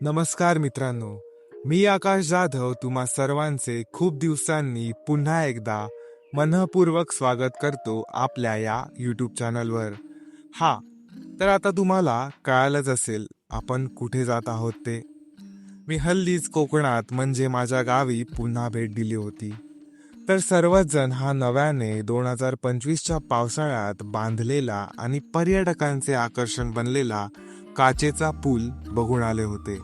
नमस्कार मित्रांनो, मी आकाश जाधव तुम्हा सर्वांचे खूप दिवसांनी पुन्हा एकदा मनःपूर्वक स्वागत करतो आपल्या या यूट्यूब चॅनलवर. हा, तर आता तुम्हाला कळालंच असेल आपण कुठे जात आहोत ते. मी हल्लीच कोकणात म्हणजे माझ्या गावी पुन्हा भेट दिली होती. तर सर्वच जण हा नव्याने 2025च्या पावसाळ्यात बांधलेला आणि पर्यटकांचे आकर्षण बनलेला काचेचा पूल बघून आले होते.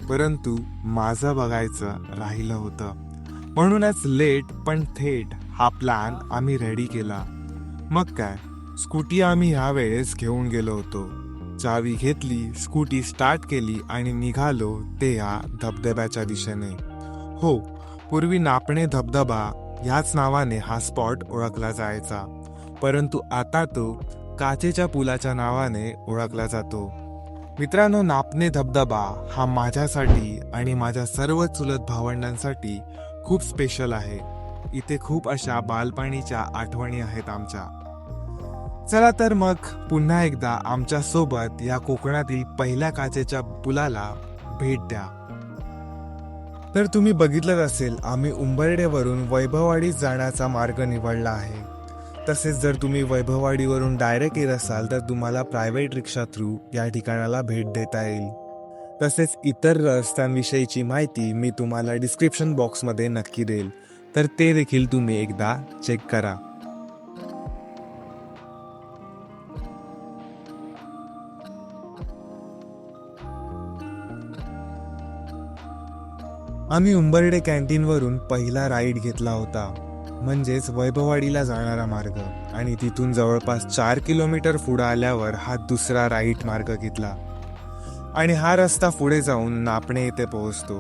परंतु माझं बघायचं राहिलं होतं. म्हणूनच लेट पण थेट हा प्लॅन आम्ही रेडी केला. मग काय, स्कूटी आम्ही ह्यावेळेस घेऊन गेलो होतो. चावी घेतली, स्कूटी स्टार्ट केली आणि निघालो ते या धबधब्याच्या दिशेने. हो, पूर्वी नापणे धबधबा ह्याच नावाने हा स्पॉट ओळखला जायचा, परंतु आता तो काचेच्या पुलाच्या नावाने ओळखला जातो. मित्रांनो, नापणे धबधबा हा माझ्यासाठी आणि माझ्या सर्व चुलत भावंडांसाठी खूप स्पेशल आहे. इथे खूप अशा बालपणीच्या आठवणी आहेत आमच्या. चला तर मग पुन्हा एकदा आमच्या सोबत या कोकणातील पहिल्या काचेच्या पुलाला भेट द्या. तर तुम्ही बघितलंच असेल, आम्ही उंबर्डेवरून वैभववाडीत जाण्याचा मार्ग निवडला आहे. तसेच जर तुम्ही वैभववाडीवरून डायरेक्ट येत असाल तर तुम्हाला प्रायव्हेट रिक्षा थ्रू या ठिकाणाला भेट देता येईल. तसेच इतर रस्त्यांविषयीची माहिती मी तुम्हाला डिस्क्रिप्शन बॉक्समध्ये नक्की देईल, तर ते देखील तुम्ही एकदा चेक करा. आम्ही उंबर्डे कॅन्टीनवरून पहिला राईड घेतला होता, म्हणजेच वैभववाडीला जाणारा मार्ग, आणि तिथून जवळपास 4 किलोमीटर पुढे आल्यावर हा दुसरा राईट मार्ग घेतला आणि हा रस्ता पुढे जाऊन नापणे येथे पोहोचतो.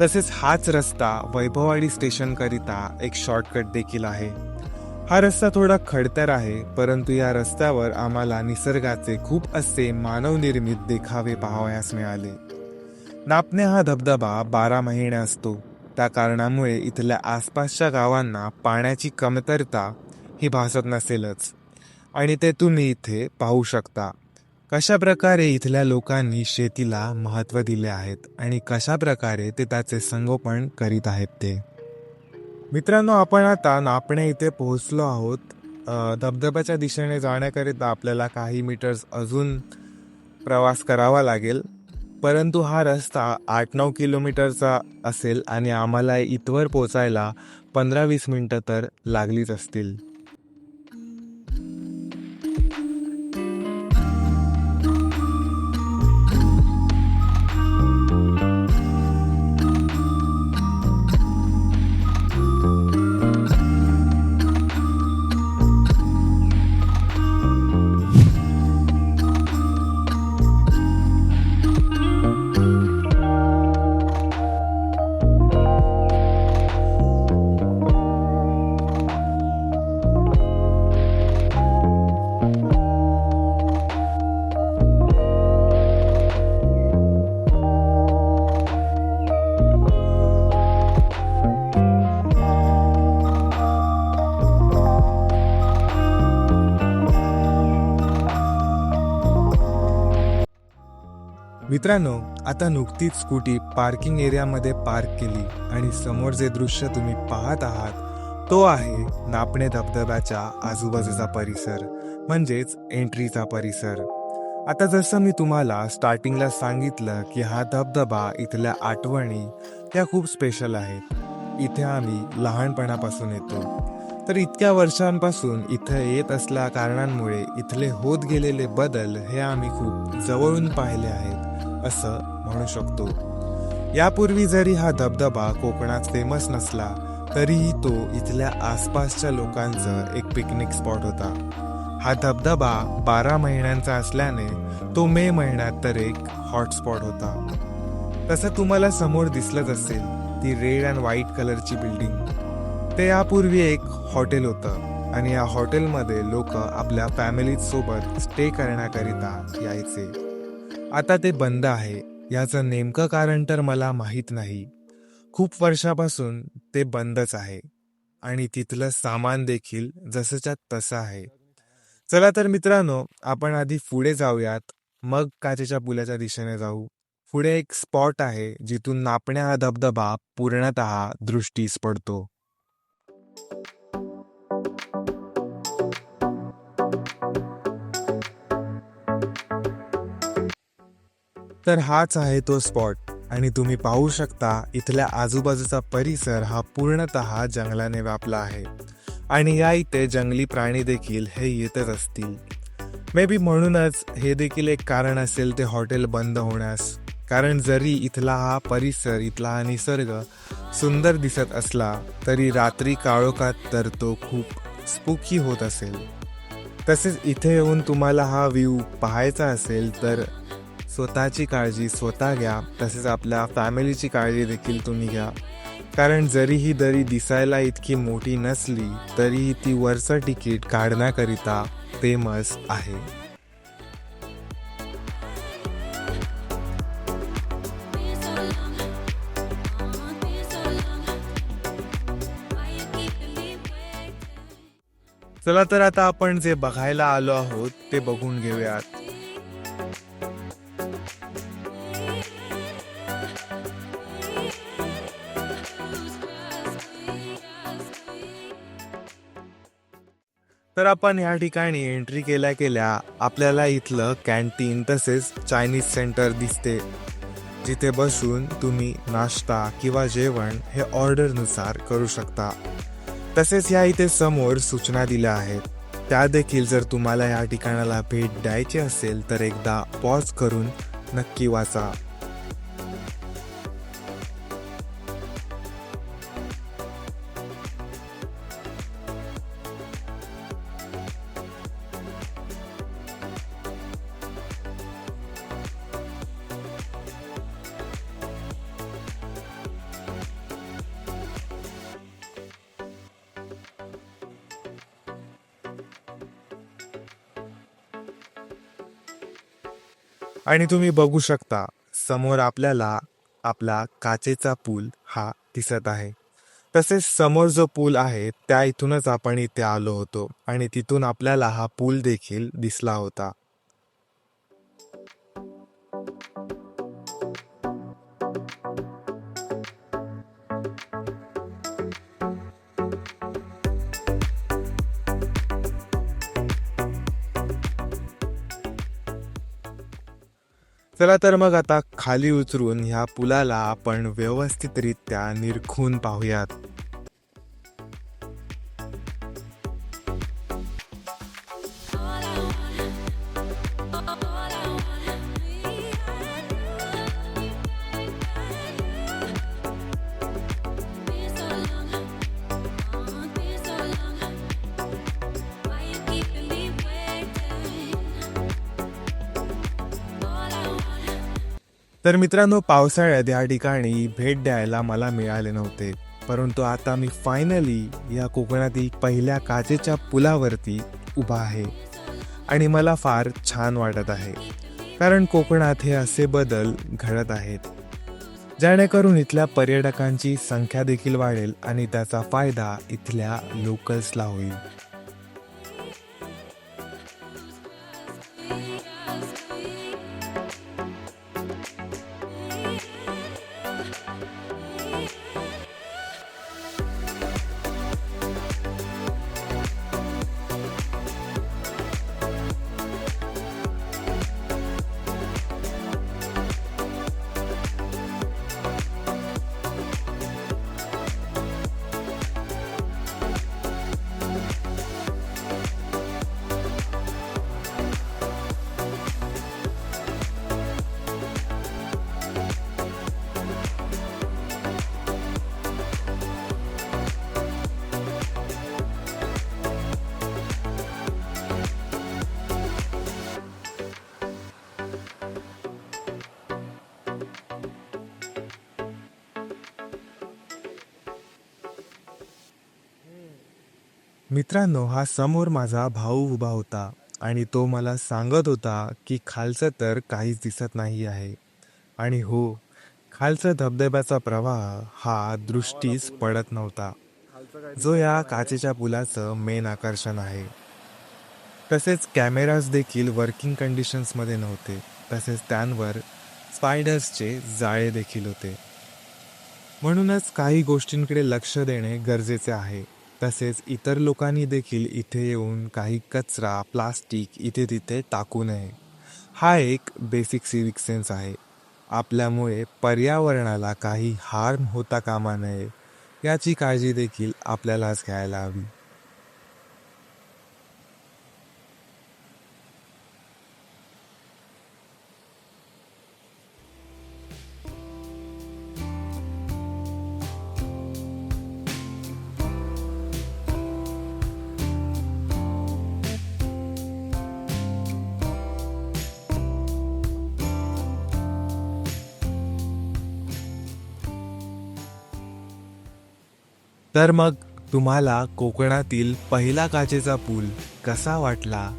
तसेच हाच रस्ता वैभववाडी स्टेशनकरिता एक शॉर्टकट देखील आहे. हा रस्ता थोडा खडतर आहे, परंतु या रस्त्यावर आम्हाला निसर्गाचे खूप असे मानवनिर्मित देखावे पाहावयास मिळाले. नापणे हा धबधबा 12 महिने असतो. त्या कारणामुळे इथल्या आसपासच्या गावांना पाण्याची कमतरता ही भासत नसेलच, आणि ते तुम्ही इथे पाहू शकता. कशा प्रकारे इथल्या लोकांनी शेतीला महत्त्व दिले आहेत आणि कशा प्रकारे ते त्याचे संगोपन करीत आहेत ते. मित्रांनो, आपण आता नापणे इथे पोहोचलो आहोत. धबधब्याच्या दिशेने जाण्याकरिता आपल्याला काही मीटर्स अजून प्रवास करावा लागेल, परंतु हा रस्ता 8-9 किलोमीटरचा असेल आणि आम्हाला इथवर पोचायला 15-20 मिनटं तर लागलीच असतील. मित्रांनो, आता नुकतीच स्कूटी पार्किंग एरियामध्ये पार्क केली आणि समोर जे दृश्य तुम्ही पाहत आहात तो आहे नापणे धबधब्याच्या आजूबाजूचा परिसर, म्हणजेच एंट्रीचा परिसर. आता जसं मी तुम्हाला स्टार्टिंगला सांगितलं की हा धबधबा इथल्या आठवणी त्या खूप स्पेशल आहेत. इथे आम्ही लहानपणापासून येतो, तर इतक्या वर्षांपासून इथं येत असल्या कारणांमुळे इथले होत गेलेले बदल हे आम्ही खूप जवळून पाहिले आहेत असं म्हणू शकतो. यापूर्वी जरी हा धबधबा कोकणात फेमस नसला तरीही तो इथल्या आसपासच्या लोकांचं एक पिकनिक स्पॉट होता. हा धबधबा 12 महिन्यांचा असल्याने तो मे महिन्यात तर एक हॉटस्पॉट होता. तसं तुम्हाला समोर दिसलंच असेल, ती रेड अँड व्हाईट कलरची बिल्डिंग, ते यापूर्वी एक हॉटेल होतं आणि या हॉटेलमध्ये लोक आपल्या फॅमिली सोबत स्टे करण्याकरिता यायचे. आता ते बंद आहे. याचं नेमकं कारण तर मला माहीत नाही. खूप वर्षापासून ते बंदच आहे आणि तिथलं सामान देखील जसंच्या तसं आहे. चला तर मित्रांनो, आपण आधी पुढे जाऊयात, मग काचेच्या पुलाच्या दिशेने जाऊ. पुढे एक स्पॉट आहे जिथून नापण्या हा धबधबा पूर्णतः दृष्टीस पडतो. तर हाच आहे तो स्पॉट आणि तुम्ही पाहू शकता इथल्या आजूबाजूचा परिसर हा पूर्णतः जंगलाने व्यापला आहे आणि या इथे जंगली प्राणी देखील हे येतच असतील. मे बी म्हणूनच हे देखील एक कारण असेल ते हॉटेल बंद होण्यास. कारण जरी इथला हा परिसर, इथला हा निसर्ग सुंदर दिसत असला तरी रात्री काळोखात तर तो खूप स्पूकी होत असेल. तसेच इथे येऊन तुम्हाला हा व्ह्यू पाहायचा असेल तर स्वतःची काळजी स्वतः घ्या, तसेच आपल्या फॅमिलीची काळजी देखील तुम्ही घ्या. कारण जरी ही दरी दिसायला इतकी मोठी नसली तरीही ती वरचं तिकीट काढण्याकरिता फेमस आहे. चला तर आता आपण जे बघायला आलो आहोत ते बघून घेऊयात. तर आपण ह्या ठिकाणी एंट्री केल्या केल्या आपल्याला इथलं कॅन्टीन तसेच चायनीज सेंटर दिसते, जिथे बसून तुम्ही नाश्ता किंवा जेवण हे ऑर्डरनुसार करू शकता. तसेच ह्या इथे समोर सूचना दिल्या आहेत, त्या देखील जर तुम्हाला या ठिकाणाला भेट द्यायची असेल तर एकदा पॉज करून नक्की वाचा. आणि तुम्ही बघू शकता समोर आपल्याला आपला काचेचा पूल हा दिसत आहे. तसेच समोर जो पूल आहे त्या इथूनच आपण इथे आलो होतो आणि तिथून आपल्याला हा पूल देखील दिसला होता. चला तर मग आता खाली उतरून ह्या पुलाला आपण व्यवस्थितरित्या निरखून पाहूयात. तर मित्रांनो, पावसाळ्यात या ठिकाणी भेट द्यायला मला मिळाले नव्हते, परंतु आता मी फायनली या कोकणातील पहिल्या काचेच्या पुलावरती उभा आहे आणि मला फार छान वाटत आहे. कारण कोकणात हे असे बदल घडत आहेत जेणेकरून इथल्या पर्यटकांची संख्या देखील वाढेल आणि त्याचा फायदा इथल्या लोकल्सला होईल. मित्रांनो, हा समोर माझा भाऊ उभा होता आणि तो मला सांगत होता की खालचं तर काहीच दिसत नाही आहे. आणि हो, खालचा धबधब्याचा प्रवाह हा दृष्टीस पडत नव्हता, जो या काचेच्या पुलाचं मेन आकर्षण आहे. तसेच कॅमेराज देखील वर्किंग कंडिशन्समध्ये नव्हते, तसेच त्यांवर स्पायडर्सचे जाळे देखील होते. म्हणूनच काही गोष्टींकडे लक्ष देणे गरजेचे आहे. तसेच इतर लोकांनी देखील इथे येऊन काही कचरा, प्लास्टिक इथे तिथे टाकू नये. हा एक बेसिक सिविक सेन्स आहे. आपल्यामुळे पर्यावरणाला काही हार्म होता कामा नये याची काळजी देखील आपल्यालाच घ्यायला हवी. तर मग तुम्हाला कोकणातील पहिला काचेचा पूल कसा वाटला?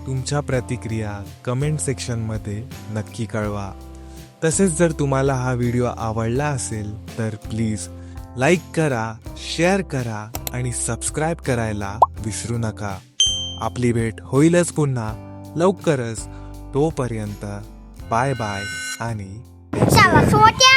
तुमच्या प्रतिक्रिया कमेंट सेक्शनमध्ये नक्की कळवा. तसेच जर तुम्हाला हा व्हिडिओ आवडला असेल तर प्लीज लाईक करा, शेअर करा आणि सबस्क्राईब करायला विसरू नका. आपली भेट होईलच पुन्हा लवकरच. तोपर्यंत बाय बाय आणि चला सोट्या